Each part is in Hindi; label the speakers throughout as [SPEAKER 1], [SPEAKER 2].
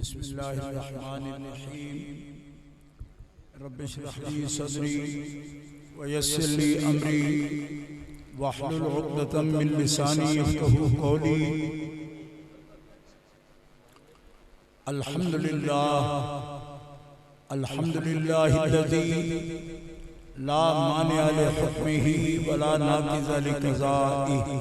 [SPEAKER 1] बिस्मिल्लाहिर्रहमानिर्रहीम रब्बिश्रह ली सदरी वयस्सिर ली अमरी वहलुल उक़दतम मिन लिसानी यफ़क़हू क़ौली। अल्हम्दुलिल्लाहिल्लज़ी ला मानिअ लिहुक्मिही वला नाक़िज़ लिक़ज़ाइही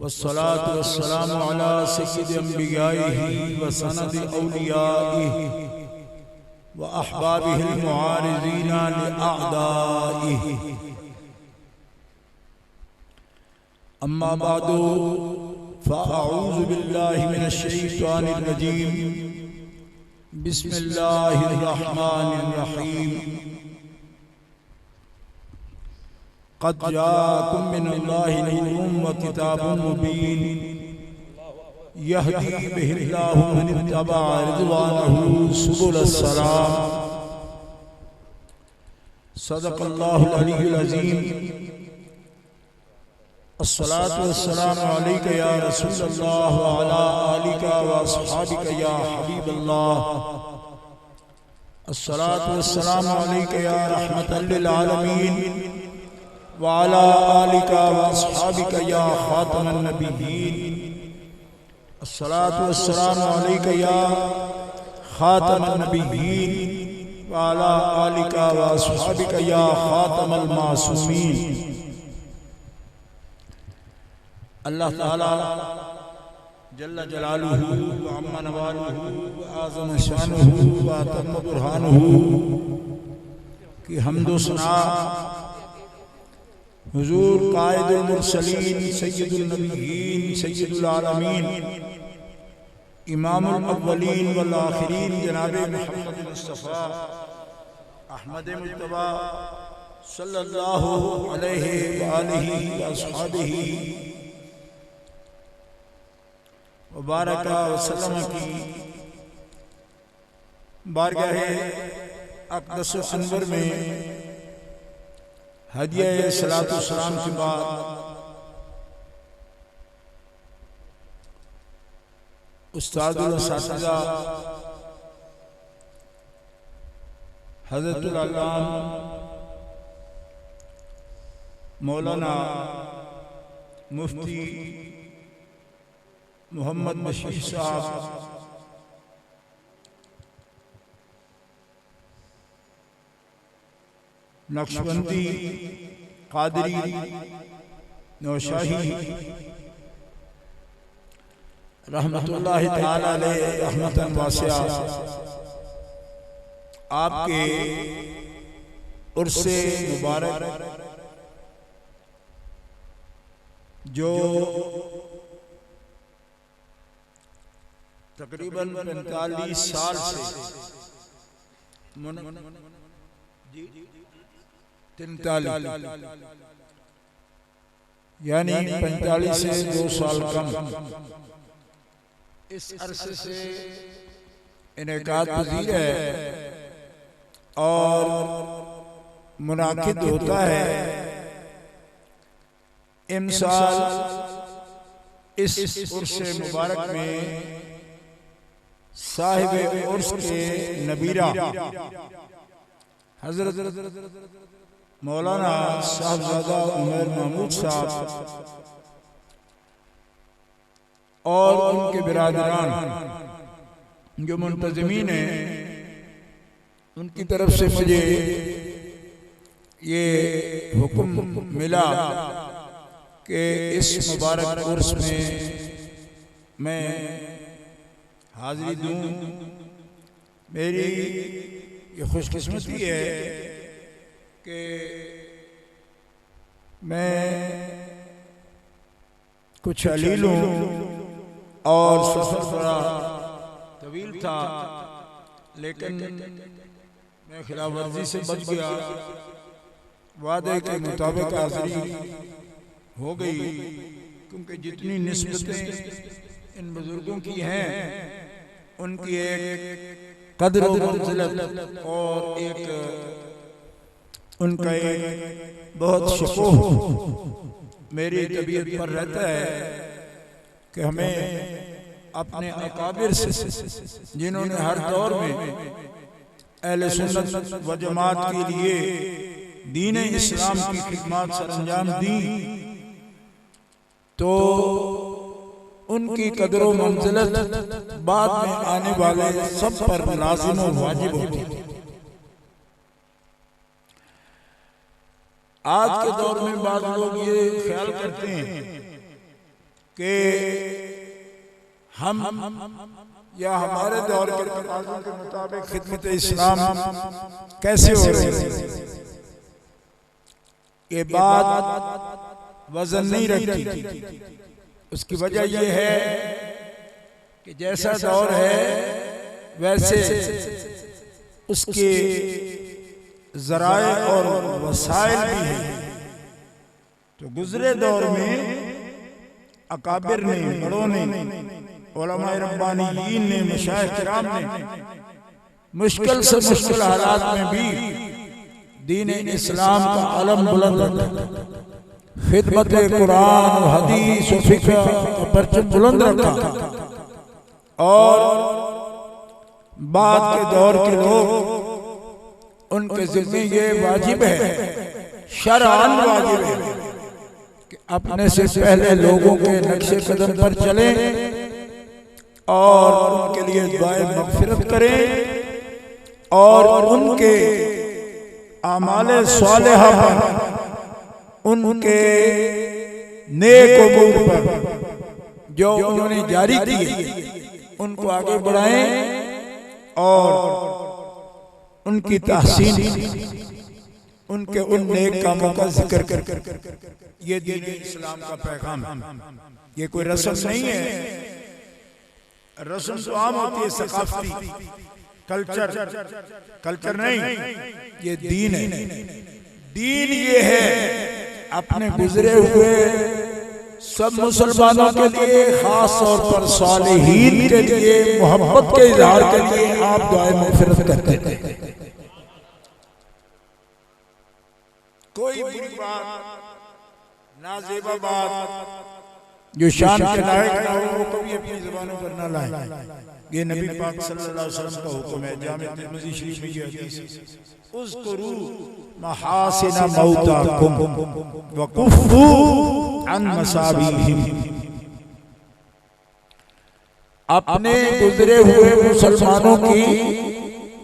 [SPEAKER 1] वस्सलातु वस्सलामु अला सय्यिदि अंबियाइही व सनदि औलियाइही व अहबाबिहिल मुआरिज़ीना लिअअदाइही। अम्मा बादु फ़अऊज़ु बिल्लाहि मिनश शैतानिर रजीम। बिस्मिल्लाहिर रहमानिर रहीम। क़द जाअकुम मिनल्लाहि नूरुन व किताबुम मुबीन यहदी बिहिल्लाहु मन इत्तबअ रिज़वानहु सुबुलस सलाम। सदक़ल्लाहुल अलीयुल अज़ीम। अस्सलातु वस्सलामु अलैका या रसूलल्लाह व अला आलिका व अस्हाबिका या हबीबल्लाह। अस्सलातु वस्सलामु अलैका या रहमतल लिल आलमीन व अला आलिका व अस्हाबिका या खातमन नबिय्यीन। अस्सलातु वस्सलामु अलैका या खातमन नबिय्यीन व अला आलिका व अस्हाबिका या खातमल मासूमीन। अल्लाह ताला जल्ल जलालुहु व अम्मा नवालुहु व आज़म शानुहु व अतम्म बुरहानुहु की हम्दो सना हुजूर कायदुल मुरसलीन सय्यदुल नबिय्यीन सय्यदुल आलमीन इमामुल अव्वलीन वल आखिरीन जनाबे मुहम्मद मुस्तफ़ा अहमद मुज्तबा सल्लल्लाहु अलैहि व आलिहि व अस्हाबिही व बारका व सल्लम की बारगाहे अक़दस अनवर में हदिया सलातो सलाम के बाद उस्तादुल असातिज़ा हज़रतुल अल्लाम मौलाना मुफ्ती मोहम्मद बशीर साहब नक्शबंदी कादरी नौशाही रहमतुल्लाहि ताला अलैहि रहमतन वासिया आपके उर्से मुबारक जो तकरीबन 45 साल से 43 यानी 45 से 2 साल कम इस अरसे से इनेकाद पज़ीर है और मुनाकिद होता है। इमसाल इस उर्से मुबारक में साहिब उर्स के नबीरा हजरत मौलाना साहबजादा उमर महमूद साहब और उनके बिरादरान जो मुंतज़मीन हैं उनकी तरफ से मुझे ये हुक्म मिला कि इस मुबारक उर्स में मैं हाज़िरी दूँ। मेरी ये खुशकिस्मती है कि मैं कुछ अलील हूँ और सफ़र बड़ा तवील था, लेकिन मैं खिलाफ वर्जी से बच गया। वादे के मुताबिक हाज़िरी हो गई, क्योंकि जितनी निस्बतें इन बुजुर्गों की हैं उनकी एक कद्र व मंज़िलत और एक उनका एक बहुत शुकूर मेरी तबीयत पर रहता है कि हमें अपने अकाबिर से, जिन्होंने हर दौर में अहले सुन्नत व जमात के लिए दीन इस्लाम की खिदमत सरअंजाम दी, तो उनकी कदर व मंजिलत बाद में आने वाले सब पर लाजिम और वाजिब होती है। आज के दौर में बाद लोग ये ख्याल करते हैं कि हम या हमारे दौर के तकाज़ों के मुताबिक खिदमत इस्लाम कैसे हो रही है, ये बात वजन नहीं रखती। उसकी वजह यह है कि जैसा दौर है वैसे उसके ज़राए और वसाइल भी हैं। तो गुज़रे दौर में अकाबिर ने, बड़ों ने, उलमाए रब्बानीयीन ने, मशाइख किराम ने मुश्किल से मुश्किल हालात में भी दीन इस्लाम का अलम बुलंद रखा, खिदमत कुरान हदीस और फिक्र का परचम बुलंद रखा। और बाद के दौर के लोग, उनके ज़िम्मे ये वाजिब है, शरअन वाजिब है कि अपने से पहले लोगों के नक्शे कदम पर चलें और उनके लिए दुआए मग़फ़िरत करें और उनके आमाले स्वालिहा पर, उनके नेक उमूर पर जो उन्होंने जारी किए उनको आगे बढ़ाएं और उनकी तहसीन, उनके उन नेक कामों का जिक्र कर। ये दीन इस्लाम का पैगाम है। ये कोई रस्म नहीं है। रस्म तो आम होती है, सकाफती कल्चर नहीं, ये दीन है। दीन ये है अपने गुजरे हुए सब मुसलमानों के लिए, खास तौर पर सालिहीन के लिए, मोहब्बत के इजहार के लिए आप दुआए मग़फ़िरत करते हैं। कोई बुरी बात, नाज़ेबा बात जो शान के लायक ना हो, वो कभी अपनी ज़ुबानों पर ना लाए। ये नबी पाक सल्लल्लाहु अलैहि वसल्लम का हुक्म है। जामिअ तिर्मिज़ी शरीफ में ये हदीस है, उज़्कुरू महासिना मौताकुम व कुफ़्फू अन मसाबीहिम। अपने गुजरे हुए मुसलमानों की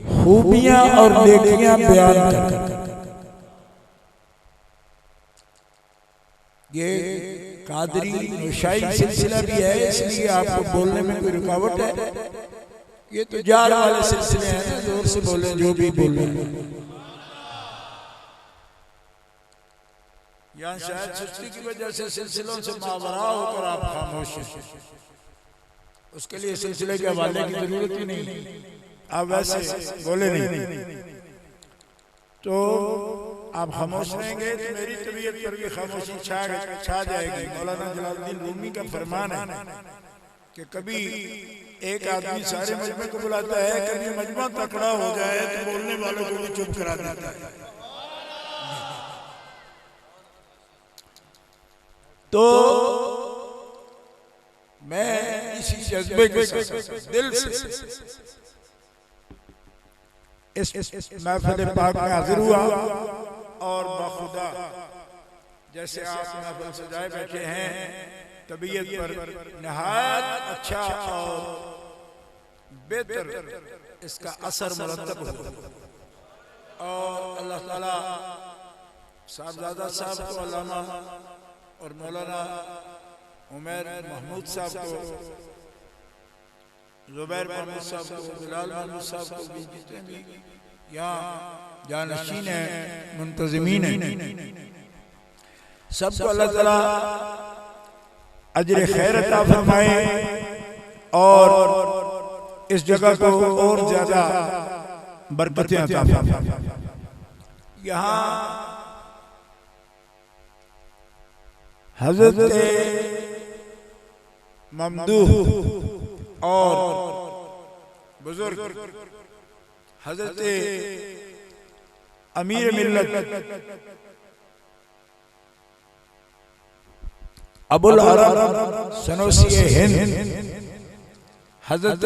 [SPEAKER 1] खूबियां और नेकियां बयान कर। ये कादरी नौशाई सिलसिला भी है, इसलिए आपको बोलने में कोई रुकावट है। ये तो जार वाले सिलसिले हैं, जोर से बोले जो भी बोले। यहाँ शायद सुस्ती की वजह से सिलसिलों से मावरा होकर आप खामोश हैं। उसके लिए सिलसिले के हवाले की जरूरत ही नहीं, आप वैसे बोले नहीं। तो आप खामोश रहेंगे तो मेरी तबीयत पर भी खामोशी छा जाएगी। मौलाना जलालुद्दीन रूमी का फरमान है कि कभी एक आदमी सारे मजमे को बुलाता है, कभी मजमा तकड़ा हो जाए तो बोलने वालों को भी चुप करा देता है। तो मैं इसी जज्बे के साथ दिल से इस महफिल पाक में हाजिर हुआ और बखुदा जैसे आप महफिल सजाए बैठे हैं, तबीयत पर नहायत अच्छा और बेहतर इसका असर मुरतब हो। और अल्लाह ताला साहबजादा साहब को, अल्लामा और मौलाना उमैर महमूद साहब को, ज़ुबैर महमूद साहब को, बिलाल महमूद साहब को भी, जितने भी यहाँ जानशीन है, मुंतज़िमीन है, सबको अल्लाह ताला अजर खैर अता फरमाए और इस जगह को और ज्यादा बरकतें अता फरमाए। यहाँ हज़रत ममदूह और बुजुर्ग हज़रत अमीर मिल्लत अबुल अरब सनोसी हिंद हजरत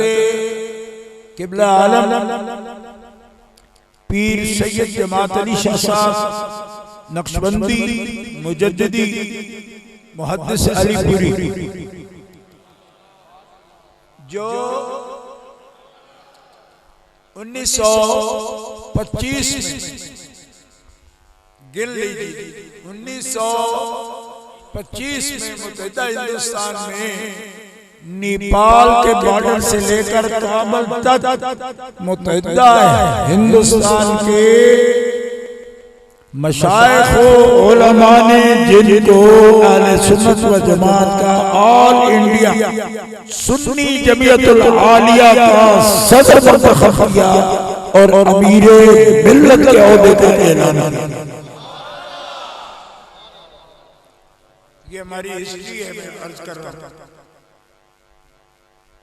[SPEAKER 1] किबला आलम पीर सैयद जमात अली शाह साहब नक्शबंदी मुजद्दिदी मुहद्दिस अलीपुरी जो 1925 में गिन लीजिए 1925 में मुत्तहिदा हिंदुस्तान में नेपाल के बॉर्डर से लेकर काबुल तक मुत्तहिदा हिंदुस्तान के मशाइख उलमा ने जिनको अहले सुन्नत व जमात का ऑल इंडिया सुन्नी जमीयतुल आलिया का सदर मुंतखब किया और अमीर मिल्लत के ओहदे का ऐलान किया। ये हमारी हिस्ट्री है, मैं अर्ज कर रहा हूं,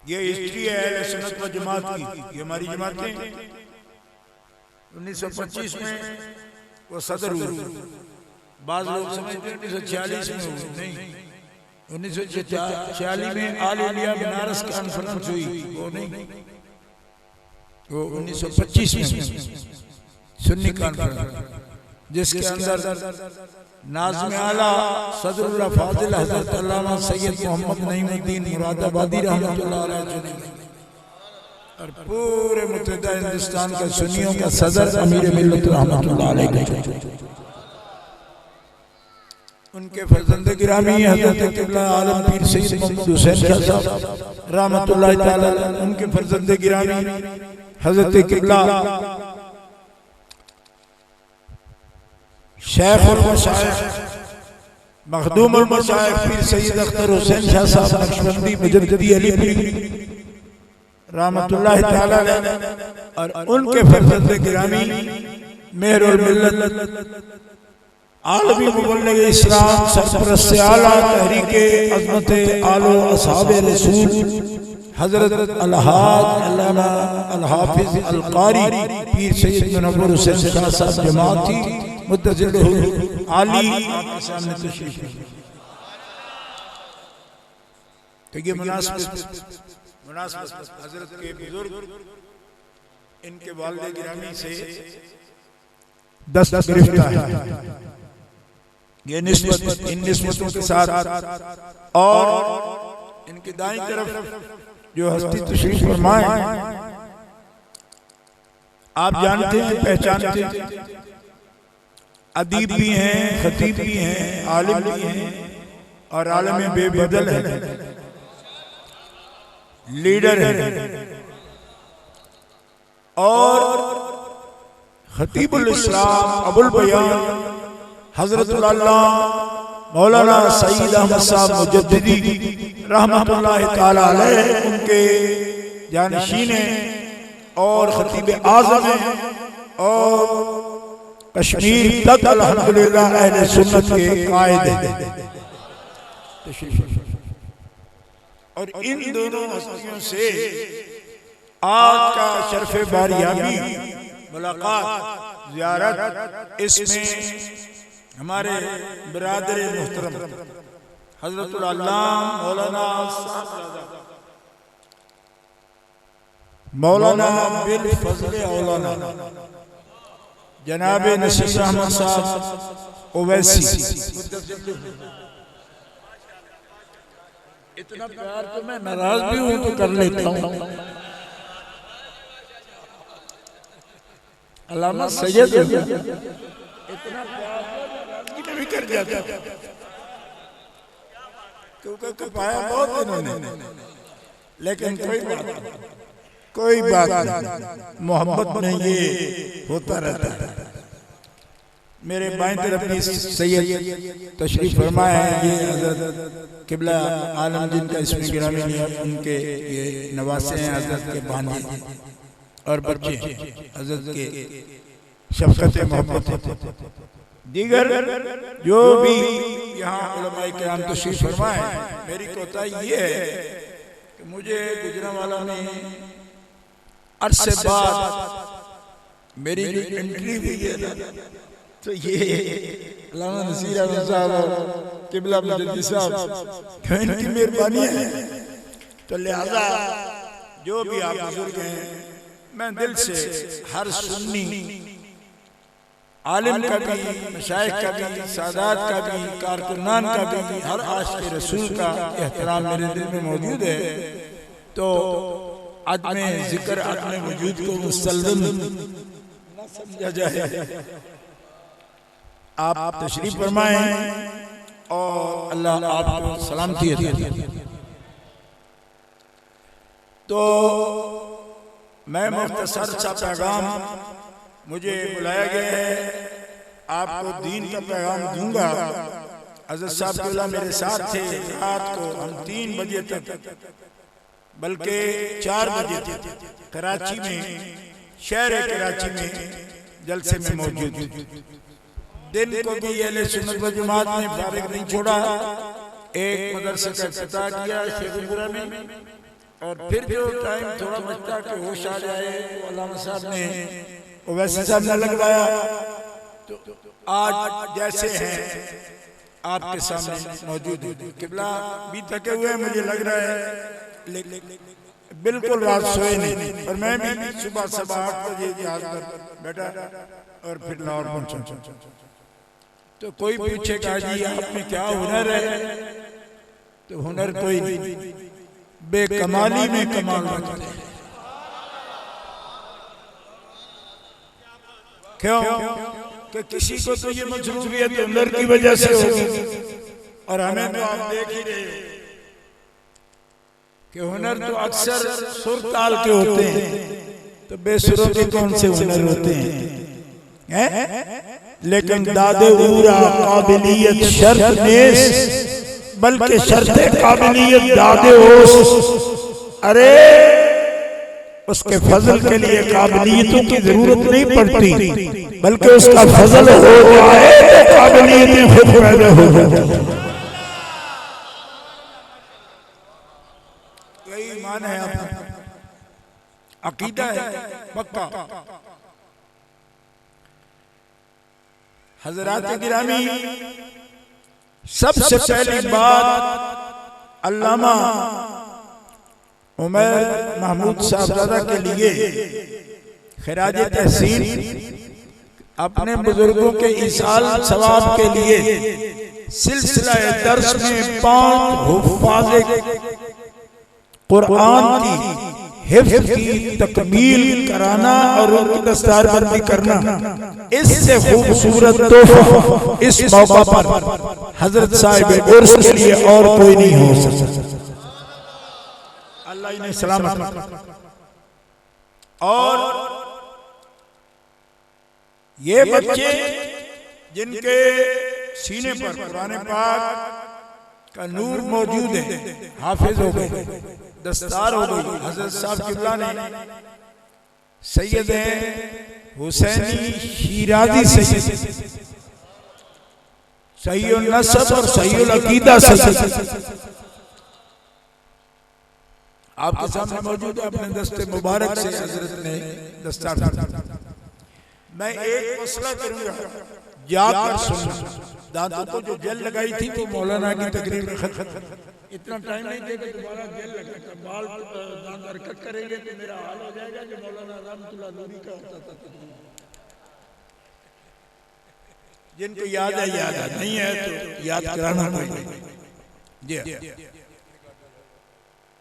[SPEAKER 1] ये हिस्ट्री है अहले सुन्नत व जमात की। ये हमारी जमातें 1925 में वो सदर हुए, बाद लोग समझते हैं 1946 में हुए, नहीं 1946 में ऑल इंडिया बनारस कॉन्फ्रेंस हुई, वो नहीं, वो 1925 में सुन्नी कॉन्फ्रेंस जिसके अंदर नाज़िम आला सदरुल्लाह फाजिल हज़रत अल्लामा सैयद मोहम्मद नईमुद्दीन मुरादाबादी रहमतुल्लाह अलैह और पूरे मुत्तहिदा हिंदुस्तान के सुन्नियों का सदर अमीर मिल्लत रहमतुल्लाह अलैह उनके फर्जंद गिरामी हज़रत किबला आलम पीर सैयद मोहम्मद हुसैन शाह साहब रहमतुल्लाह तआला उनके फर्जंद गिरामी हज़रत किबला शेख और मशाइख मखदूम और मशाइख पीर सैयद अख्तर हुसैन शाह साहब नक्शबंदी मुजद्दिदी अलीपुरी रहमतुल्लाह तआला और उनके फर्जंद गिरामी मेहरुल मिल्लत आलमी मुबल्लिग इस्लाम सरपरस्त आला तहरीके अज़मत आलो असहाब रसूल हजरत अलहाज अल्लामा अल हाफिज अल कारी पीर सैयद मुनव्वर हुसैन शाह साहब जमाती मुद्दजिल आली आपके सामने तशरीफ है। तो ये मुनासिब हजरत के बुजुर्ग इनके वालिद गिरामी से दस्त गिरफ्तार है। ये निस्बत इन निस्बतों के साथ और इनके दाईं तरफ जो हस्ती तशरीफ फरमाए आप जानते हैं, पहचानते हैं, अदीब भी हैं, खतीब भी हैं, आलिम भी हैं और आलम बेबदल है, लीडर है और खतीबुल इस्लाम अबुल बयान हजरतुल अल्लाह मौलाना सईद अहमद साहब मुजद्दिदी रहमतुल्लाह तआला अलैह उनके जानशीन हैं और खतीब आज़म हैं और कश्मीर तक अल्हम्दुलिल्लाह अहले सुन्नत के कायद हैं। और इन दोनों हस्तियों से आज का शरफ़े बारियाबी मुलाकात ज़ियारत इसमें हमारे बिरादर मुहतरम हज़रतुल अल्लामा मौलाना बिल फज़ल औलाना जनाब नसीर अहमद साहब ओवैसी, इतना प्यार तो मैं नाराज भी हूं तो कर लेता हूं। अल्लामा सैयद इतना प्यार भी कर जाता क्योंकि कपाया बहुत इन्होंने, लेकिन कोई बात नहीं, मोहब्बत में ये होता रहता है। मेरे बाएं तरफ भी सैयद तशरीफ फरमाए हैं, ये हजरत किबला आलम जिनका इसमें गिरामी है, उनके ये नवासे हैं, हजरत के भांजे और बच्चे हजरत के शफकत मोहब्बत है। दीगर जो भी यहाँ उलमाए किराम तशरीफ फरमाए, मेरी कोताही ये है कि मुझे गुजरांवाला में अरसे बाद मेरी जो एंट्री हुई है ना, तो ये अल्लामा नसीर अहमद साहब किबला मुजद्दिद साहब इनकी मेहरबानी है। तो लिहाजा जो भी आप बुजुर्ग हैं, मैं दिल से हर सुन्नी आलिम का भी, मशाइख का भी, सादात का भी, कारकुनान का भी, हर आशिक रसूल का एहतराम मेरे दिल में मौजूद है। तो आदमे जिक्र आदमे वजूद को मुसल्लम न समझा जाए। आप तशरीफ फरमाएं और अल्लाह आपको सलामती अता फरमाए। तो मैं मुख्तसर सा पैगाम, मुझे बुलाया गया है, आपको दीन का पैगाम दूंगा। हज़रत साहब अब्दुल्ला मेरे साथ थे। रात को हम 3 बजे तक, बल्कि 4 बजे तक कराची में, शहर कराची में जलसे में मौजूद। दिन को भी अहले सुन्नत व जमात ने फारिग नहीं छोड़ा। एक मदरसे का इफ्तिताह किया शेखुपुरा में, और फिर जो टाइम थोड़ा बचता कि होश आ जाए, वो अल्लामा साहब ने, वैसे साहब ने लगवाया। तो आज जैसे हैं आपके सामने मौजूद है। किबला भी थके हुए हैं, मुझे लग रहा है, बिल्कुल रात सोए नहीं। और मैं भी सुबह 8 बजे जहाज पर बैठा और फिर लाहौर पहुंचा। तो कोई पूछेगा जी आप में क्या हुनर है, तो हुनर कोई नहीं, बेकमाली में कमाल रखते हैं। क्यों कि किसी को तो ये मजरूरियत हुनर की वजह से होगी, और हमें तो आप देख ही रहे कि हुनर तो अक्सर सुर ताल के होते हैं, तो बेसुरों के कौन से हुनर होते हैं? लेकिन दादे ऊरा काबिलियत शर्त नेस, बल्कि शर्त काबिलियत दादे ओस। अरे उसके फजल के लिए काबिलियतों की जरूरत नहीं पड़ती, बल्कि उसका फजल हो जाए तो काबिलियतें खुद पैदा हो जाती। यही ईमान है, अकीदा है पक्का। हजरात गिरामी, सबसे पहली बात अल्लामा उमर महमूद साहबजादा के लिए खिराज तहसीन, अपने बुजुर्गों के इसाल सवाब के लिए सिलसिला दर्स में 5 हुफ़ाज़ कुरान की हिफ्ज़ की तकमील कराना और उनकी दस्तारबंदी करना, इससे खूबसूरत तोहफा इस मौका पर हजरत साहिब उर्स के लिए और कोई नहीं हो सकता। अल्लाह इन्हें सलामत। और ये बच्चे जिनके सीने पर कुरान पाक का नूर मौजूद है, हाफिज हो गए, दस्तार हो गई। हजरत साहब किबला ने सैयद हुसैनी शिराजी सैयद, सहीउल नसब और सहीउल अकीदा सैयद आपके सामने मौजूद है। अपने दस्ते मुबारक से हजरत ने दस्तार। मैं एक मसला करूंगा, जाकर सुनना। दांतों को जो जेल लगाई थी वो मौलाना की तकरीर में खत्म। इतना टाइम नहीं देगा, दोबारा जेल लगाता, बाल दांत हरकत करेंगे तो मेरा हाल हो जाएगा जो मौलाना रहमतुल्लाह नूरी का होता था। जिनको याद है याद है, नहीं है तो याद कराना पड़ेगा। जी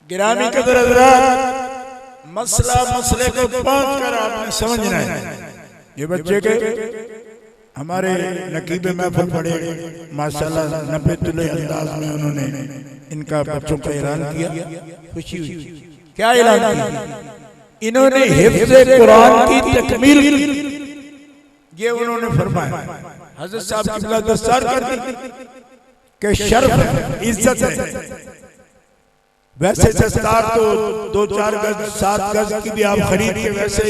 [SPEAKER 1] गिरामी कदर हज़रात, मसला मसले को पहुंच कर आपने समझना है। ये बच्चे के हमारे नकीब महफिल पढ़े माशाल्लाह, 90 तुले अंदाज में उन्होंने इनका बच्चों का ऐलान किया। खुशी हुई। क्या ऐलान किया इन्होंने? हिफ्ज़े कुरान की तकमील, ये उन्होंने फरमाया। हज़रत साहब किबला दस्तार कर दी कि शर्फ इज्जत है। वैसे दस्तार तो 2-4 गज 7 गज की भी आप खरीद के वैसे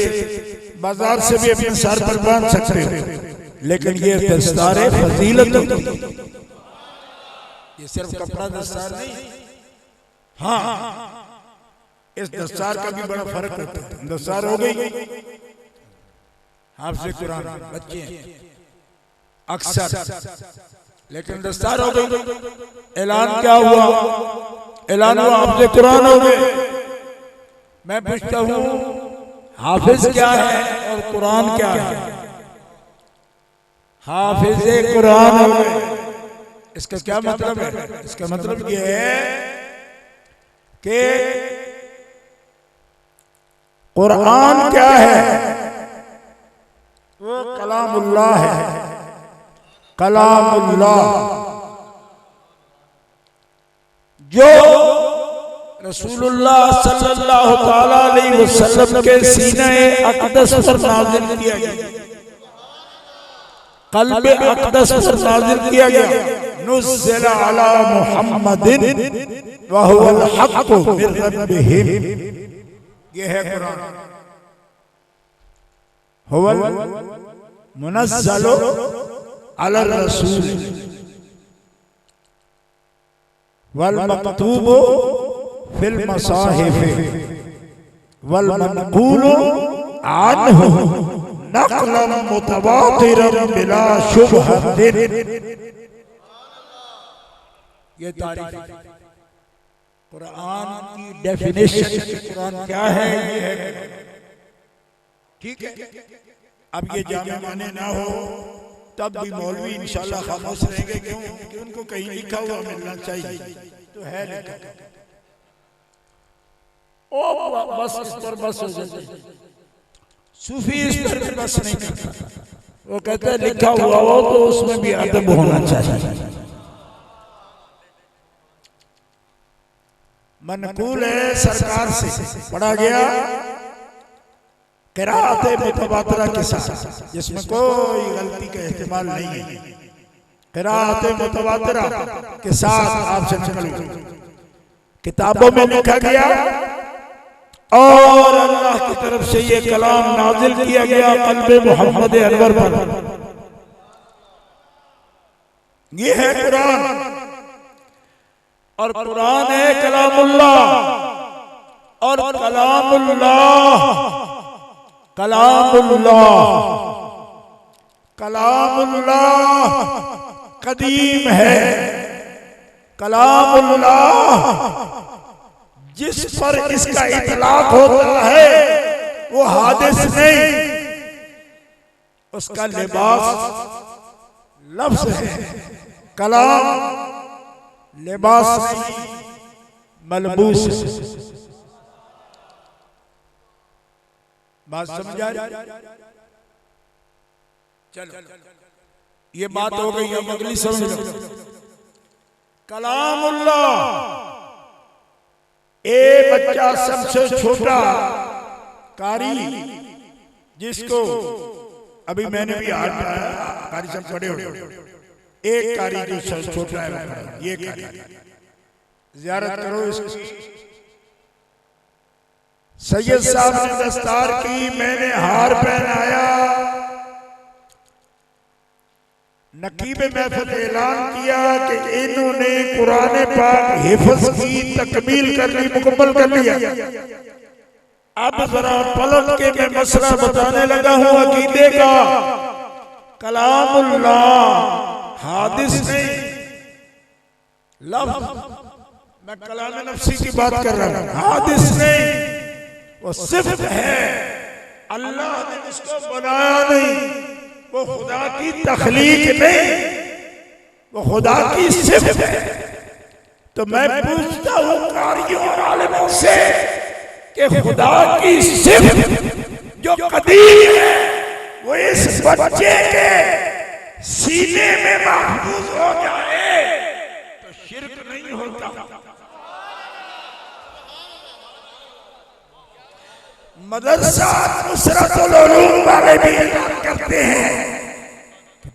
[SPEAKER 1] बाजार से भी अपने सर पर बांध सकते हो, लेकिन ये दस्तार है फजीलत। ये सिर्फ कपड़ा दस्तार नहीं, हाँ इस दस्तार का भी बड़ा फर्क होता है। दस्तार हो गई हाफ़िज़ कुरान बच्चे अक्सर, लेकिन दस्तार हो गई। ऐलान क्या हुआ? ऐलान हुआ हाफ़िज़ कुरान हो गए। मैं पूछता हूँ हाफिज क्या है और कुरान क्या है? हाफिज कुरान हो गए, इसका क्या मतलब है? इसका मतलब ये है कि कुरान क्या है? वो कलामुल्लाह है, कलामुल्लाह जो रसूलुल्लाह सल्लल्लाहु ताला अलैहि वसल्लम के सीने अक़दस पर नाज़िल किया गया, क़ल्ब अक़दस पर नाज़िल किया गया। नुज़्ज़िला अला मुहम्मदिन व हुवल हक़्क़ु मिन रब्बिहिम, ये है कुरान। हुवल मुनज़्ज़लु अला रसूल वल मक्तूबु फिल मसाहिफ वल मनक़ूलु अन्हु नक़लन मुतवातिरन बिला शुबहतिन। ये तारीफ कुरान की डेफिनेशन, कुरान क्या है ये है, ठीक है। अब ये जामे माने ना हो तब भी मौलवी इंशाल्लाह खामोश रहेंगे, क्यों? क्योंकि उनको कहीं लिखा हुआ मिलना चाहिए, तो है लिखा। ओ बस इस पर बस हो जाते, सूफी इस पर भी बस नहीं करता, वो कहते हैं लिखा हुआ हो तो उसमें भी अदब होना चाहिए। मनकूल है सरकार से पढ़ा गया क़िराअत मुतवातिरा के साथ, जिसमें कोई गलती का एहतिमाल नहीं है। क़िराअत मुतवातिरा के साथ आपसे नकल किताबों में लिखा गया और अल्लाह की तरफ से ये कलाम नाजिल किया गया क़ल्ब मोहम्मद अनवर पर। ये है कुरान, और कुरान है कलामुल्लाह, और कलामुल्लाह कलामुल्लाह कलामुल्लाह कदीम है। कलामुल्लाह जिस पर इसका इतलाक होता है वो हादिस नहीं, उसका लिबास लफ्ज़ है। कलाम लिबास नहीं, मलबूस है। बात समझ आ रही? चलो ये बात हो गई, अब अगली समझ लो। कलामुल्लाह, एक बच्चा सबसे छोटा कारी, जिसको अभी मैंने भी हाथ पढ़ाया, कारी सब बड़े हो, एक कारी जो सबसे छोटा है ये कारी, ज़ियारत करो इसकी। सैयद साहब ने दस्तार की, मैंने हार पहनाया, नकीब महफिल ऐलान किया कि इन्होंने कुरान पाक हिफ्ज़ की तकमील कर ली, मुकम्मल कर लिया। अब जरा पलट के मैं मसला बताने लगा हूँ अकीदे का। कलामुल्लाह हादिस नहीं, लफ्ज़, मैं कलाम नफ्सी की बात कर रहा हूँ, हादिस नहीं, वो सिर्फ है। अल्लाह ने इसको बनाया नहीं, वो खुदा की तख्लीक नहीं, वो खुदा की सिर्फ है। तो मैं पूछता हूँ कारियों और आलिमों से कि खुदा की सिर्फ जो कदीम है वो इस बच्चे के सीने में महफूज हो जाए तो शिर्क नहीं होता। मदरसा नुसरतुल उलूम वाले भी ऐलान करते हैं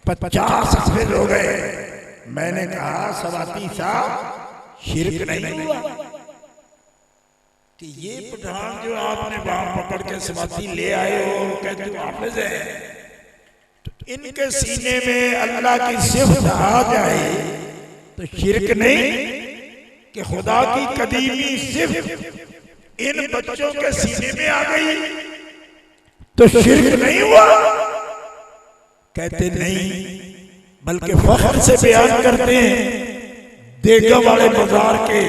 [SPEAKER 1] 50 हाफिज हो गए। मैंने कहा सवाती साहब शिर्क नहीं हुआ कि ये पठान जो आपने वहां पकड़ के सवाती ले आए हो कहते हो हाफिज है, तो इनके सीने में अल्लाह की सिफ्त आ जाए तो शिर्क नहीं कि खुदा की कदीमी सिफ्त इन बच्चों के सीने में आ गई तो शिर्क नहीं हुआ। कहते नहीं, बल्कि फख्र से बयान करते हैं देगा वाले बाजार के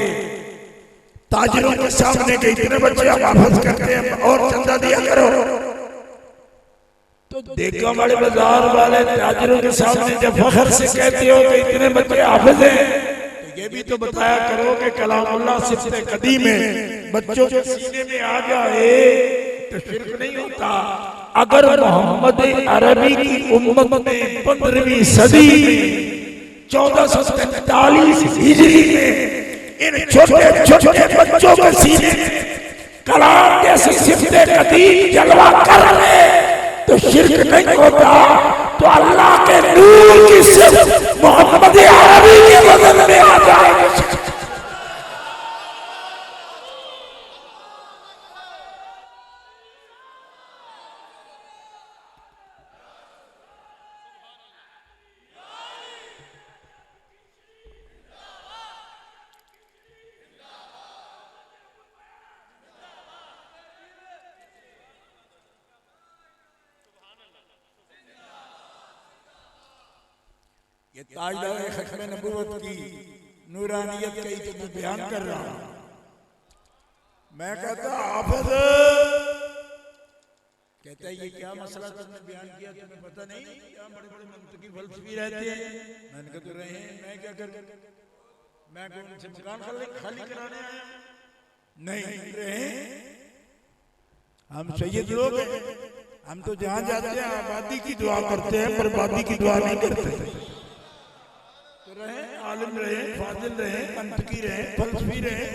[SPEAKER 2] ताजिरों के सामने के इतने बच्चे आप वापस करते हैं और चंदा दिया करो। तो देखो बड़े बाजार वाले ताजिरों के सामने जब फखर से कहते हो कि इतने बच्चे हाफिज हैं, तो ये भी तो बताया करो कि कलामुल्लाह सिफ्ते कदीम में बच्चों के सीने में आ जाए तो शिर्क नहीं होता। अगर मोहम्मद अरबी की उम्मत ने 15वीं सदी में 1443 हिजरी में इन छोटे छोटे बच्चों के सीने कलाम जैसे सिफ्ते कदीम जलवा कर रहे तो शिर्क नहीं होता। तो अल्लाह के नूर की सिर्फ मोहम्मद अरबी के बदन में आ जाएगी।
[SPEAKER 1] ये ताजदार खत्म नबूवत की नूरानियत का ही तो मैं बयान कर रहा हूं। मैं कहता हाफिज कहता है ये क्या मसला तुमने बयान किया, तुम्हें पता नहीं क्या बड़े बड़े मंतकी फलसफी रहते हैं। मैंने कहा तो रहे हैं, मैं क्या करूं, मैं कौन से मकान खाली कराने आया? नहीं रहे, हम सैयद लोग हैं, हम तो जहां जाते हैं आबादी की दुआ करते हैं, बर्बादी की दुआ नहीं करते। तो रहे, आलिम रहे, फाजिल रहे, मंतकी रहे, फलसफी रहे।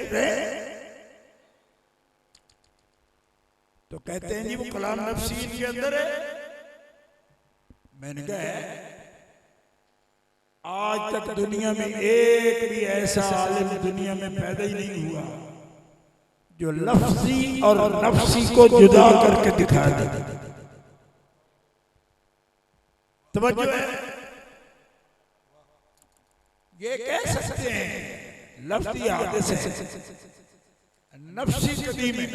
[SPEAKER 1] तो कहते हैं जी वो कलाम नफ्सी के अंदर है। मैंने कहा आज तक दुनिया में एक भी ऐसा आलिम दुनिया में पैदा ही नहीं हुआ जो लफ्जी और नफ्सी को जुदा करके दिखा दे। तवज्जो है, ये कह सकते हैं लफ्जी हादिस है, नफ्सी कदीम है,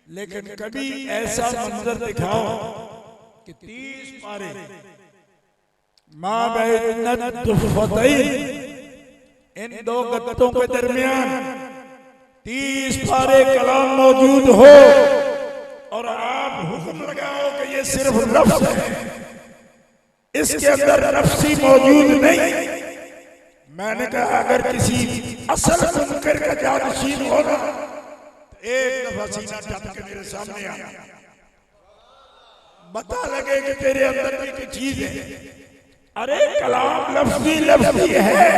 [SPEAKER 1] लेकिन कभी ऐसा मंजर दिखाओ कि 30 पारे मां इन दो गत्तों के दरमियान 30 पारे कलाम मौजूद हो और आप हुक्म लगाओ कि ये सिर्फ लफ्ज है, इसके अंदर नफ्सी मौजूद नहीं। मैंने कहा अगर किसी असल मुनकर का जानशीन होगा एक दफा सीना टप के मेरे सामने आ, बता लगे कि तेरे अंदर भी कोई चीज है। अरे कलाम लफ्जी है,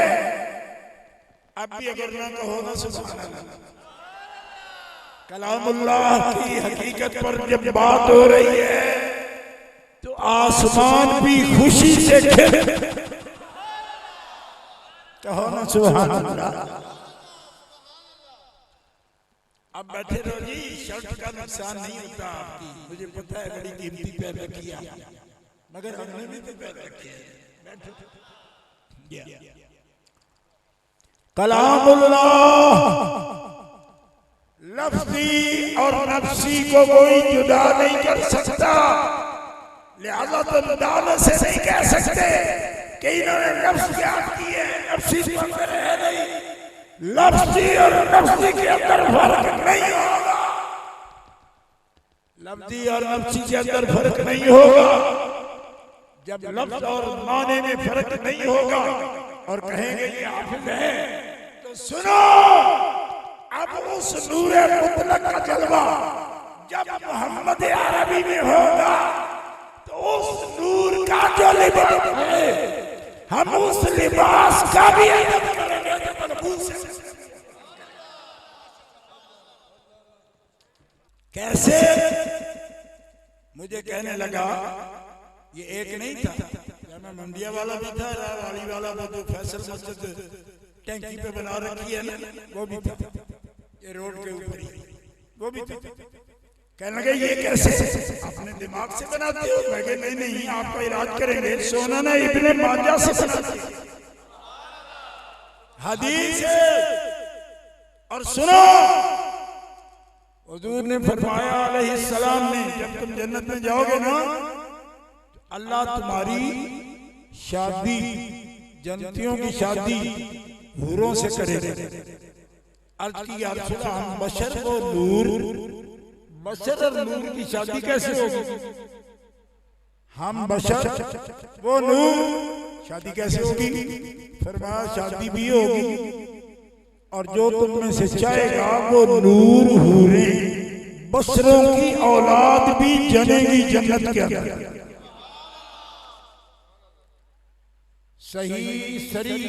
[SPEAKER 1] अब भी अगर ना कहो ना सुभान अल्लाह। कलामुल्लाह की हकीकत पर जब बात हो रही है तो आसमान भी खुशी से खिल, कहो ना सुभान अल्लाह। अब बैठे रहो जी, शर्ट का नुकसान नहीं होता आपकी, मुझे पता है बड़ी कीमती पैदा किया, मगर हमने भी तो पैदा किया। कलामुल्लाह लफ्जी और नफ्सी को कोई जुदा नहीं कर सकता, लिहाजा तुम दावे से नहीं कह सकते कि इन्होंने नफ्स याद की है, नफ्सी तो अंदर है नहीं। लफ्जी और नफ्सी के अंदर फर्क नहीं होगा, लफ्जी और नफ्सी के अंदर फर्क नहीं होगा। जब लफ्ज और माने में फर्क नहीं होगा और कहेंगे ये हाफिज है, तो सुनो अब उस नूरे मुतलक का जलवा जब मोहम्मद अरबी में होगा तो उस नूर का जो लिबास है हम उस लिबास का भी अदब करेंगे। कैसे? मुझे कहने लगा ये एक नहीं था, मैं मंडिया वाला भी था, रावाली वाला भी, जो फैसल मस्जिद टैंकी पे बना रखी है ना, वो भी था, ये रोड के ऊपर ही वो भी था। कहने लगे ये कैसे अपने दिमाग से बनाते हो? मैं कहा नहीं आपका इलाज करेंगे, सोना ने इब्ने माजा से बनाते हदीस और सुनो हुजूर ने फरमाया अलैहिस्सलाम ने जब तुम जन्नत में जाओगे ना अल्लाह तुम्हारी शादी जन्नतियों की शादी हूरों से करेगा।
[SPEAKER 2] अर्ज की या रसूल अल्लाह, हम बशर वो नूर, बशर और नूर की शादी कैसे होगी? हम बशर वो नूर, शादी कैसे होगी? फरमाया शादी भी होगी और जो तुम में से चाहेगा वो नूर हूरे बशरों की औलाद भी जनेगी जन्नत के अंदर।
[SPEAKER 1] सही सरी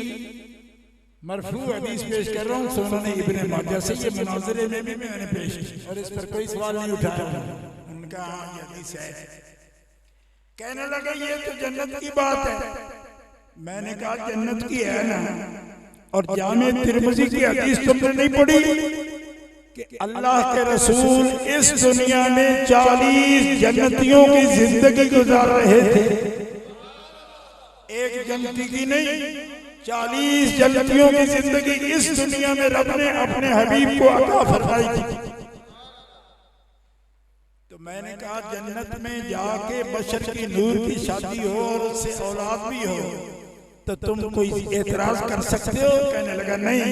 [SPEAKER 1] मरफू हदीस पेश कर रहा हूँ सुनन इब्ने माजा से, ये मुनाज़रे में भी मैंने पेश की और इस पर कोई सवाल नहीं उठाया।
[SPEAKER 2] उनका ये हदीस है। कहने लगे ये तो जन्नत की बात है। मैंने कहा जन्नत की है ना, और जामे तिरमिज़ी की हदीस तुमने नहीं पढ़ी कि अल्लाह के रसूल इस दुनिया में 40 जन्नतियों की जिंदगी गुजार रहे थे। एक जन्नती की नहीं, 40 जन्नतियों की जिंदगी इस दुनिया में रब ने अपने हबीब को अता फरमाई थी। तो मैंने कहा जन्नत में जाके बशर की नूर की शादी हो और उससे औलाद भी हो तो तुम कोई एतराज कर सकते हो? कहने लगा नहीं।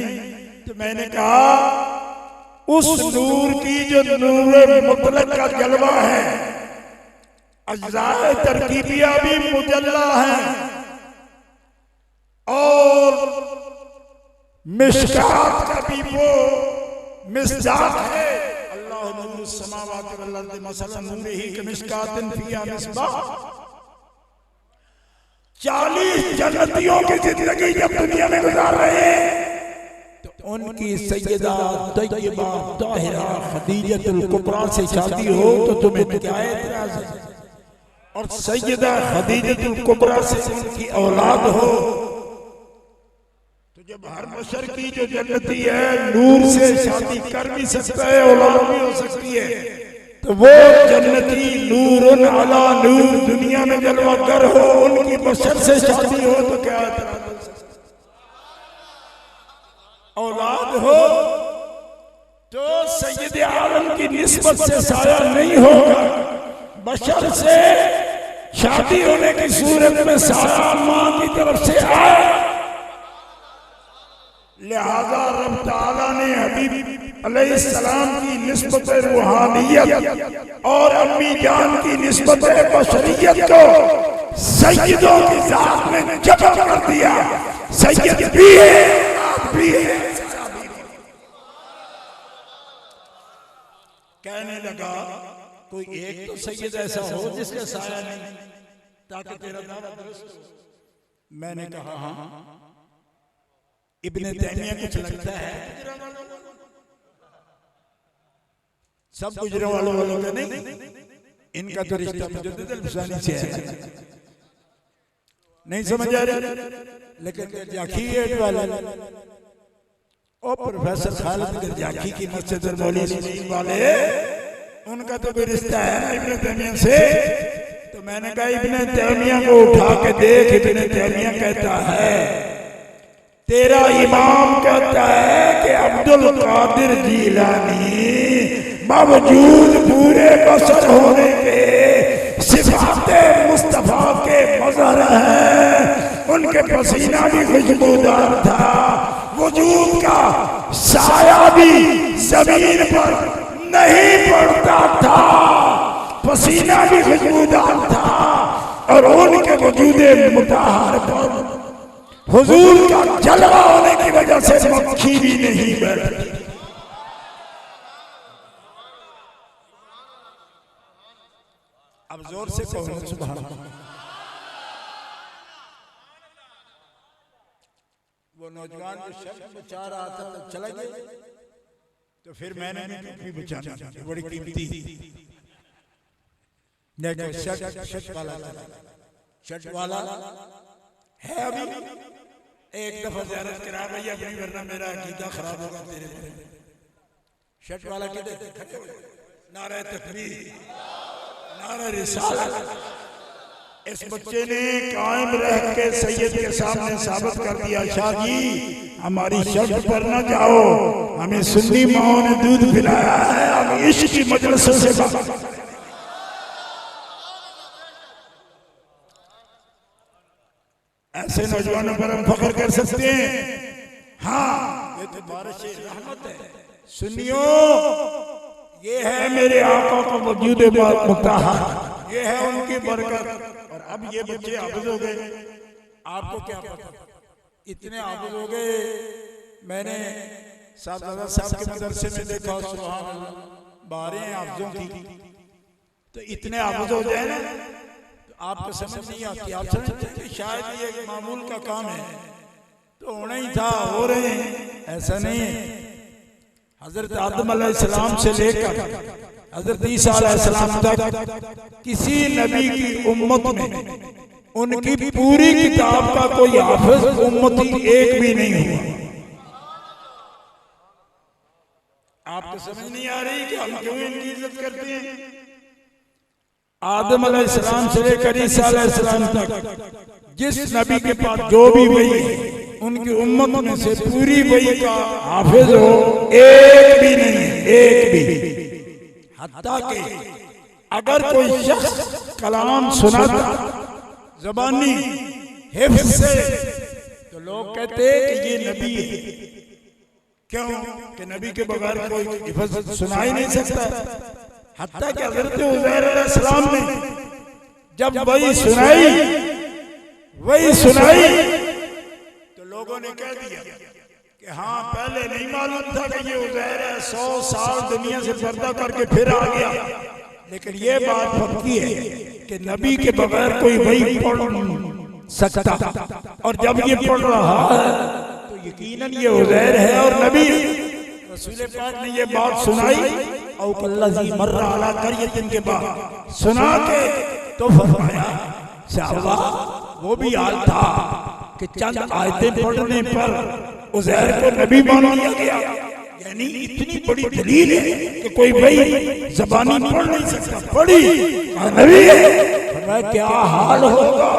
[SPEAKER 2] तो मैंने कहा उस नूर की जो नूर मुतलक का जलवा है, अज़्ज़ाए तरकीबिया भी मुजल्ला है और मिशकात का भी वो मिस्दाक है। अल्लाह नूर समावाति वल अर्द मसलन नूरिही कमिशकातिन फीहा मिस्बाह। 40 जन्नतियों की जिंदगी जब दुनिया में गुजार रहे हैं
[SPEAKER 1] तो उनकी सैयदा तय्यबा ताहिरा खदीजतुल कुबरा से शादी हो तो तुम्हें क्या एतराज है?
[SPEAKER 2] और सैयदा खदीजतुल कुबरा से उनकी औलाद हो तो जब हर बशर की जो जन्नती है नूर से शादी कर भी सकता है, औलाद भी हो सकती है, तो वो जन्नती नूरुन अला नूर दुनिया में जलवागर हो, उनकी बशर से शादी हो तो क्या औलाद हो तो सैयद आलम की निस्बत से साया नहीं होगा। बशर से शादी होने की सूरत में साया मां की तरफ से आए। लिहाजा रब ताला ने हबीब अलैहिस्सलाम की निस्बत रूहानियत और अम्मी जान की निस्बत बशरियत को सैयदों की जात में जमा कर दिया। सैयद भी है, भी है। कहने लगा कोई एक तो सैयद ऐसा हो जिसका साया नहीं, ताकि तेरा दावा दुरुस्त हो। मैंने कहा हाँ, इब्ने तैमिया कुछ लगता है सब गुजरे वालों का नहीं, इनका तो रिश्ता मुजद्दिद अल-फसानी से है। नहीं समझ आ रहा, लेकिन जाखी वाला और प्रोफेसर खालिद गर्जाखी की मस्जिद मौलवी वाले, उनका तो कोई रिश्ता है ना इब्ने तैमिया से। तो मैंने कहा इब्ने तैमिया को उठा के देख। इब्ने तैमिया कहता है तेरा इमाम कहता है कि अब्दुल कादिर जीलानी बावजूद पूरे बशर होने के सिफाते मुस्तफा के मज़हर हैं। उनके पसीना भी खुशबूदार था, वजूद का साया भी जमीन पर नहीं पड़ता था, पसीना भी खुशबूदार था और उनके वजूदे मुताहर पर हुजूर का जलवा होने की वजह से मक्खी भी नहीं बैठती। अब जोर से कहो सुभान अल्लाह। वो नौजवान जो शर्त बचा रहा था तो चला गया, तो फिर मैंने भी बचाना, बड़ी कीमती देखो शर्ट वाला है। अभी एक दफा ज़ियारत करा भैया अपनी, वरना मेरा अकीदा खराब होगा तेरे बारे में। शर्ट वाला के खड़े हो, नारे तकबीर, नारे रिसालत। इस बच्चे ने कायम रह के सैयद के सामने साबित कर दिया, शाह जी हमारी शर्त पर न जाओ, हमें सुन्नी माओ ने दूध पिलाया है, हम इश्क की मजलिसों से बात। ऐसे नौजवानों पर हम फख्र कर सकते हैं। हाँ, ये तो बारिश रहमत है। सुनियो, ये है मेरे आका का वजूद मुताहर, ये है उनकी बरकत। और अब ये बच्चे हाफिज हो गए,
[SPEAKER 1] आपको क्या पता इतने हाफिज हो गए। मैंने साहबजादा साहब के मदरसे में देखा, सुभान अल्लाह, 12 हाफिजों की,
[SPEAKER 2] तो इतने हाफिज हो जाए ना
[SPEAKER 1] तो आपको समझ नहीं आती। आप समझते हैं कि शायद ये एक मामूल का काम है, तो होना ही था, हो रहे हैं, ऐसा नहीं है।
[SPEAKER 2] हजरत आदम अलैहिस्सलाम से लेकर हजरत ईसा अलैहिस्सलाम तक किसी नबी की उम्मत में उनकी पूरी किताब का कोई हाफिज उम्मती एक भी नहीं हुआ। आपको समझ नहीं आ रही कि हम क्यों इनकी इज्जत करते हैं? आदम अलैहिस्सलाम से लेकर ईसा अलैहिस्सलाम तक जिस नबी के पास जो भी वही है, उनकी उम्मत में से पूरी वही का हाफिज हो एक भी नहीं है, एक भी। हत्ता के अगर कोई शख्स कलाम सुनाता ज़बानी हिफ्ज़ से, तो लोग कहते कि ये नबी है। क्यों कि नबी के बगैर कोई हिफ्ज़ सुना ही नहीं सकता। हत्ता कि हज़रत उज़ैर अलैहिस्सलाम ने जब वही सुनाई तो लोगों ने कह दिया कि हाँ, पहले नहीं मालूम था कि ये उज़ैर है, 100 साल दुनिया से पर्दा करके फिर आ गया। लेकिन ये बात पक्की है कि नबी के बगैर कोई वही पढ़ सकता, और जब ये पढ़ रहा है तो यकीनन ये उज़ैर है और नबी। रसूल पाक ने ये बात सुनाई और कल्लज़ी मर्रा अला क़रयतिन के बाद सुना के तो फरमाया, साहबा वो भी हाल था कि चंद आयतें पढ़ने पर उज़ैर को नबी मान लिया गया। यानी इतनी बड़ी दलील है कि कोई वही ज़बानी पढ़ नहीं सकता, पढ़ी नबी है। क्या हाल होगा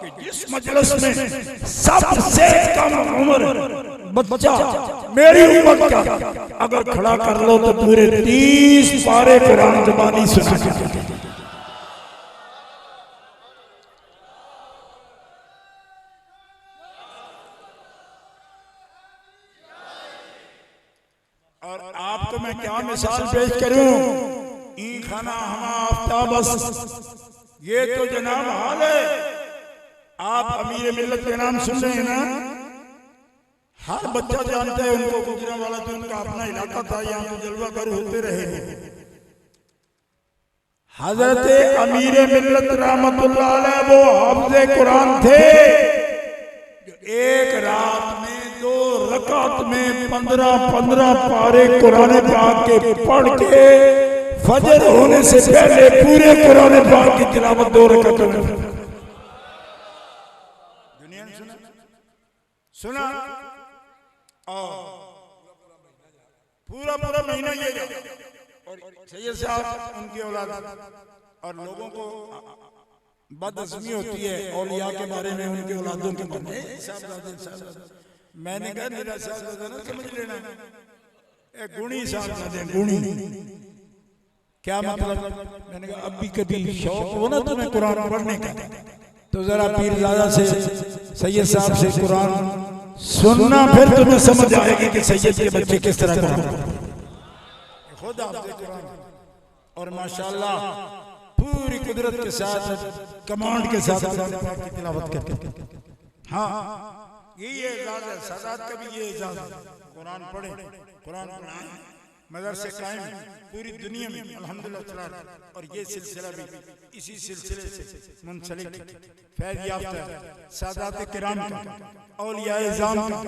[SPEAKER 2] कि जिस मजलिस में सबसे कम उम्र बच्चा मेरी उम्र का अगर खड़ा कर लो तो पूरे 30 पारे कुरान ज़बानी सुना सकते। और आपको मैं क्या मिसाल पेश करूं? ई खाना हम आफ्ताबस, ये तो जनाब हाल है। आप अमीर मिल्लत के नाम सुन रहे हैं ना? हर बच्चा जानता है उनको, गुजरांवाला तो उनका अपना इलाका था, यहाँ तो जलवागर होते रहे। हजरत अमीर मिल्लत रहमतुल्लाह अलैह वो हाफ़िज़ कुरान थे, जो एक रात में 2 रकात में 15-15 पारे कुरान पाक के पढ़ के फजर होने से पहले पूरे कुरान पाक की तिलावत 2 रकातों में। दुनिया ने सुना और पूरा महीना ये। और सैयद साहब उनकी औलाद और लोगों को बदअज़मी होती है औलिया के बारे में, उनके औलादों के बारे में। मैंने कहा मेरा साहबजादा ना समझ लेना, एक गुणी साहबजादे, गुणी क्या मतलब? मैंने कहा अब भी कभी शौक हो ना तुम्हें कुरान पढ़ने का, तो जरा पीरजादा से सैयद साहब से कुरान सुनना, फिर तुम्हें समझ आएगी कि सैयद के बच्चे किस तरह का खुद हाफ़िज़ कुरान और माशाअल्लाह पूरी कुदरत के साथ, कमांड के साथ कुरान की तिलावत करते। हाँ, यही एजाज़ है, सादात का भी ये एजाज़ है। कुरान पढ़े, कुरान पढ़ाएं, मदरसे कायम पूरी दुनिया में अल्हम्दुलिल्लाह। और ये सिलसिला भी इसी सिलसिले से मुंसलिक फैज़ याफ्ता सादात किराम का, औलिया इज़ाम का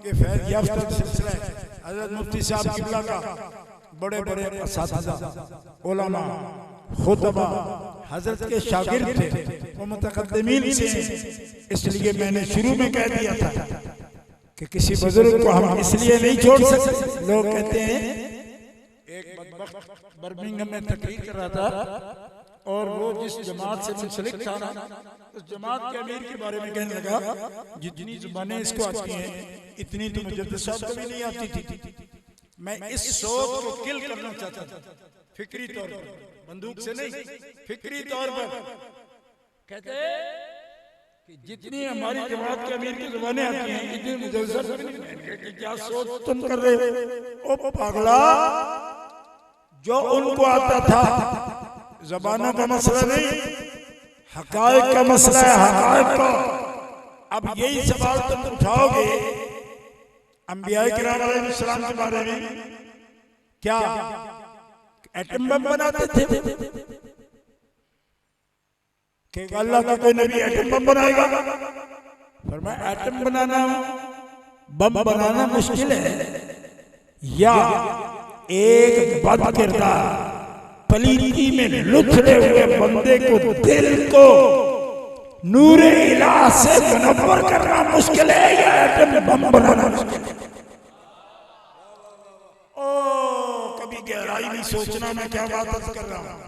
[SPEAKER 2] ये फैज़ याफ्ता सिलसिला है। हज़रत मुफ्ती साहब किबला का बड़े बड़े असातिज़ा, उलमा, खुतबा हज़रत के शागिर्द थे, वो मुतक़द्दिमीन से। इसलिए मैंने शुरू में कह दिया था कि किसी बुजुर्ग को हम इसलिए नहीं छोड़ सकते। लोग कहते हैं, एक बदबख्त बर्मिंघम में तकरीर कर रहा था और वो जिस जमात से मुंसलिक था ना, उस जमात के अमीर के बारे में कहने लगा, जितनी जुबानें इसको आती हैं इतनी तो मुजद्दिद साहब को भी नहीं आती थी। मैं इस सोच को किल करना चाहता था, फिक्री तौर पर, बंदूक से नहीं, फिक्री तौर पर। कहते कि जितनी हमारी जमात के अमीर की जुबानें आती हैं इतनी मुजस्सर कि क्या सोच तुम कर रहे हो? ओ पागला, जो उनको आता था जबानों का मसला नहीं, हकायक का मसला है, हकायक का। अब यही सवाल तुम उठाओगे अंबिया किराम अलैहिस्सलाम के बारे में, क्या एटम बम बनाते थे कि अल्लाह का कोई नबी एटम बम बनाएगा? फरमाया एटम बनाना, बम बनाना मुश्किल है, या एक बद किरदार पलीती में लुथरे हुए बंदे को, दिल को नूरे इलाह से मुनव्वर करना मुश्किल है, या एटम बम बनाना मुश्किल है? ओ कभी गहराई में सोचना मैं क्या बात कर रहा हूं।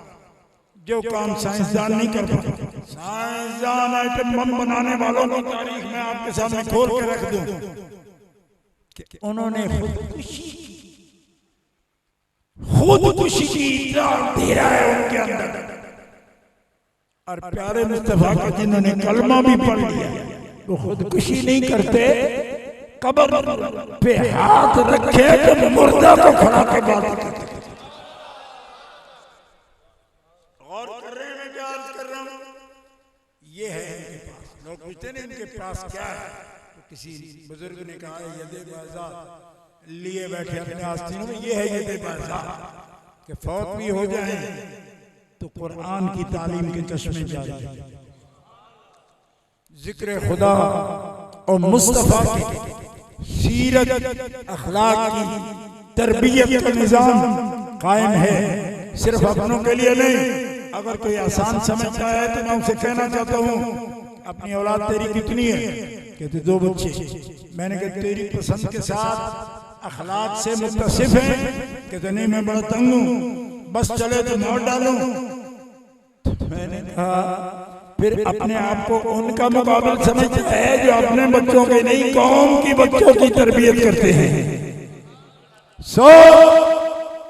[SPEAKER 2] जो काम साइंसदान नहीं कर पाते, साइंसदान एटम बम बनाने वालों की तारीख मैं आपके सामने खोल के रख दूं कि उन्होंने खुदकुशी की इतना अंधेरा है उनके अंदर। और प्यारे मुस्तफा का जिन्होंने कलमा भी पढ़ लिया वो खुदकुशी नहीं करते, कब्र पे हाथ रखे तो मुर्दा को खड़ा के बात करते। और कर रहे हैं, मैं क्या अर्ज कर रहा हूं, ये है इनके पास। लोग पूछते हैं इनके पास क्या है, तो किसी बुजुर्ग ने कहा यदे बाज़ा लिए बैठे अपने आस्तीनों में, ये है यदे बाज़ा कि फौत भी हो जाए तो कुरान की तालीम के चश्मे जारी, जिक्र खुदा और मुस्तफा की सीरत अखलाक की तरबियत का निजाम कायम है, सिर्फ अपनों के लिए नहीं। अगर कोई आसान समझता है तो मैं उसे कहना चाहता हूँ, अपनी औलाद तेरी कितनी है? कहते 2 बच्चे। मैंने कहा तेरी पसंद के साथ अखलाक से मुत्तसिफ है? कहते नहीं, मैं बड़ा तंग हूँ, बस चले तो मौत डालूं। मैंने कहा फिर अपने आप को उनका मुकाबिल समझता है जो अपने बच्चों के नहीं कौम की बच्चों की तरबियत करते हैं।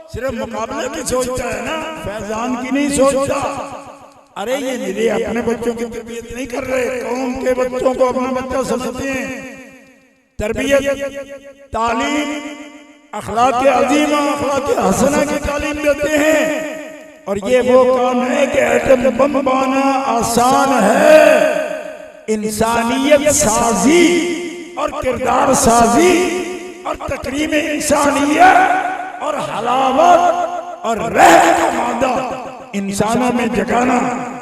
[SPEAKER 2] सिर्फ मुकाबले की सोचता है ना, फैजान की नहीं सोचता। अरे ये मेरे अपने बच्चों की तरबियत नहीं कर रहे, कौम के बच्चों को अपना बच्चा समझते हैं। तरबियत, तालीम, अखलाक अजीमा, अखलाक हसना की तालीम देते हैं। और ये वो काम है कि एटम बम बनाना आसान है, इंसानियत साजी और किरदार साजी और तकरीम इंसानियत और हलावत और रहम का मादा इंसानों में जगाना,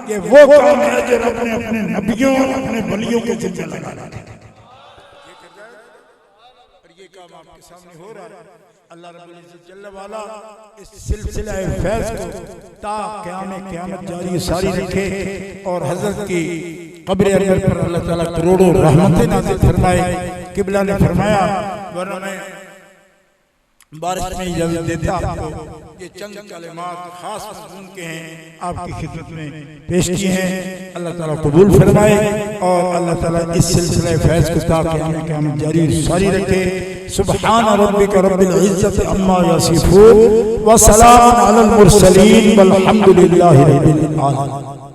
[SPEAKER 2] ये वो काम है जो रब ने अपने नबियों और अपने वलियों के जिम्मे लगाना है। और ये काम आपके सामने हो रहा है। अल्लाह रब्बुल इज्जत जल्ल वाला इस सिलसिला फैज़ को ता क़यामत जारी सारी रखे और हज़रत की कब्र अनवर पर अल्लाह ताला करोड़ों रहमतें नाज़िल फरमाए। किबला ने फरमाया, वरना मैं बारिश में इजाज़त देता आपको, ये चंद कलिमात खास मज़मून के हैं आपकी खिदमत में पेश किए हैं। अल्लाह ताला कबूल फरमाए और अल्लाह ताला इस सिलसिले फैज़ को ता क़यामत जारी सारी रखे। सुब्हान रब्बिका रब्बिल इज्जति अम्मा यसिफून व सलामुन अलल मुरसलीन वल्हम्दुलिल्लाहि रब्बिल आलमीन।